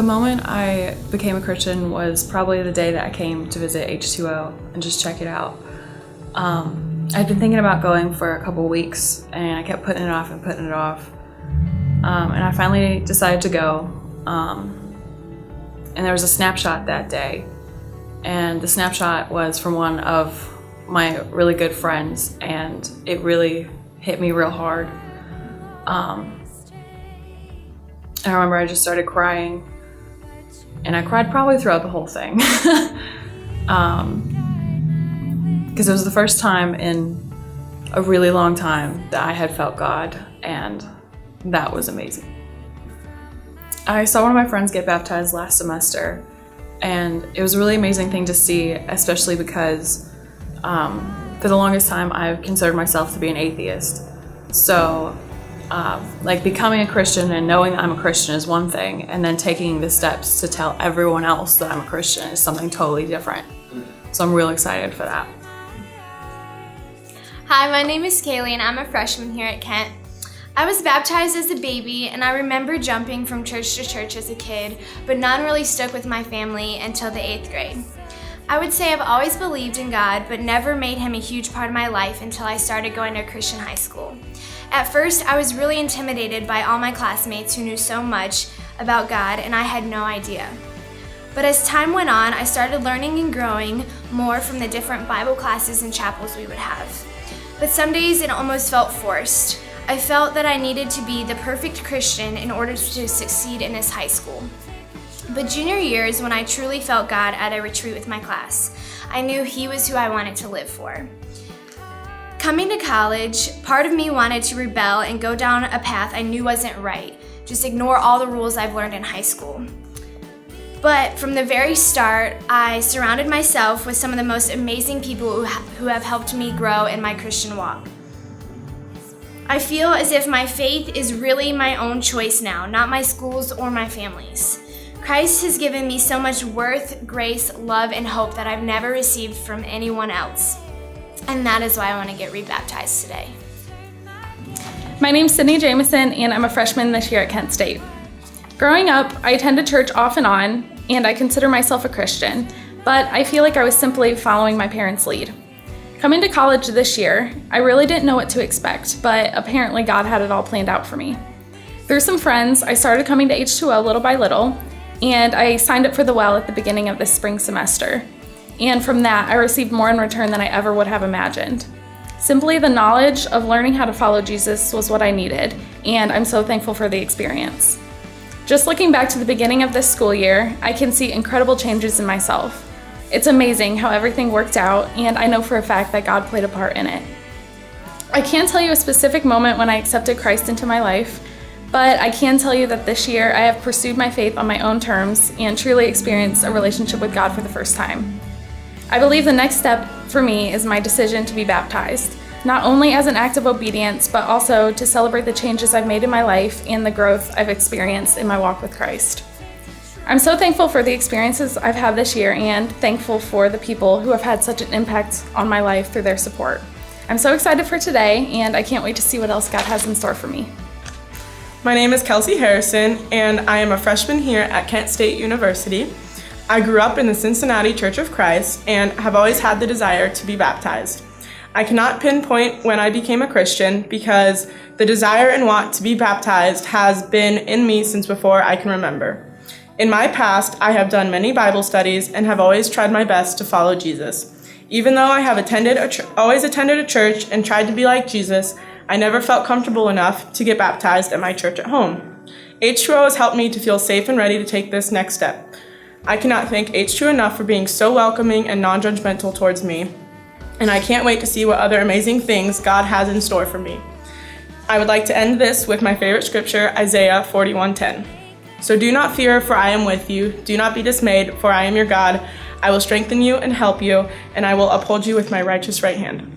moment I became a Christian was probably the day that I came to visit H2O and just check it out. I'd been thinking about going for a couple weeks, and I kept putting it off and putting it off. And I finally decided to go. And there was a snapshot that day. And the snapshot was from one of my really good friends, and it really hit me real hard. And I remember I just started crying, and I cried probably throughout the whole thing. Because it was the first time in a really long time that I had felt God, and that was amazing. I saw one of my friends get baptized last semester, and it was a really amazing thing to see, especially because for the longest time I've considered myself to be an atheist. So becoming a Christian and knowing that I'm a Christian is one thing, and then taking the steps to tell everyone else that I'm a Christian is something totally different. So I'm real excited for that. Hi, my name is Kaylee, and I'm a freshman here at Kent. I was baptized as a baby, and I remember jumping from church to church as a kid, but none really stuck with my family until the 8th grade. I would say I've always believed in God, but never made him a huge part of my life until I started going to a Christian high school. At first, I was really intimidated by all my classmates who knew so much about God, and I had no idea. But as time went on, I started learning and growing more from the different Bible classes and chapels we would have. But some days it almost felt forced. I felt that I needed to be the perfect Christian in order to succeed in this high school. But junior year is when I truly felt God at a retreat with my class. I knew he was who I wanted to live for. Coming to college, part of me wanted to rebel and go down a path I knew wasn't right, just ignore all the rules I've learned in high school. But from the very start, I surrounded myself with some of the most amazing people who have helped me grow in my Christian walk. I feel as if my faith is really my own choice now, not my school's or my family's. Christ has given me so much worth, grace, love, and hope that I've never received from anyone else. And that is why I want to get rebaptized today. My name's Sydney Jamison, and I'm a freshman this year at Kent State. Growing up, I attended church off and on, and I consider myself a Christian, but I feel like I was simply following my parents' lead. Coming to college this year, I really didn't know what to expect, but apparently God had it all planned out for me. Through some friends, I started coming to H2O little by little, and I signed up for the well at the beginning of this spring semester. And from that, I received more in return than I ever would have imagined. Simply the knowledge of learning how to follow Jesus was what I needed, and I'm so thankful for the experience. Just looking back to the beginning of this school year, I can see incredible changes in myself. It's amazing how everything worked out, and I know for a fact that God played a part in it. I can't tell you a specific moment when I accepted Christ into my life, but I can tell you that this year I have pursued my faith on my own terms and truly experienced a relationship with God for the first time. I believe the next step for me is my decision to be baptized, not only as an act of obedience, but also to celebrate the changes I've made in my life and the growth I've experienced in my walk with Christ. I'm so thankful for the experiences I've had this year and thankful for the people who have had such an impact on my life through their support. I'm so excited for today, and I can't wait to see what else God has in store for me. My name is Kelsey Harrison, and I am a freshman here at Kent State University. I grew up in the Cincinnati Church of Christ and have always had the desire to be baptized. I cannot pinpoint when I became a Christian because the desire and want to be baptized has been in me since before I can remember. In my past, I have done many Bible studies and have always tried my best to follow Jesus. Even though I have always attended a church and tried to be like Jesus, I never felt comfortable enough to get baptized at my church at home. H2O has helped me to feel safe and ready to take this next step. I cannot thank H2O enough for being so welcoming and non-judgmental towards me, and I can't wait to see what other amazing things God has in store for me. I would like to end this with my favorite scripture, Isaiah 41:10. So do not fear, for I am with you. Do not be dismayed, for I am your God. I will strengthen you and help you, and I will uphold you with my righteous right hand.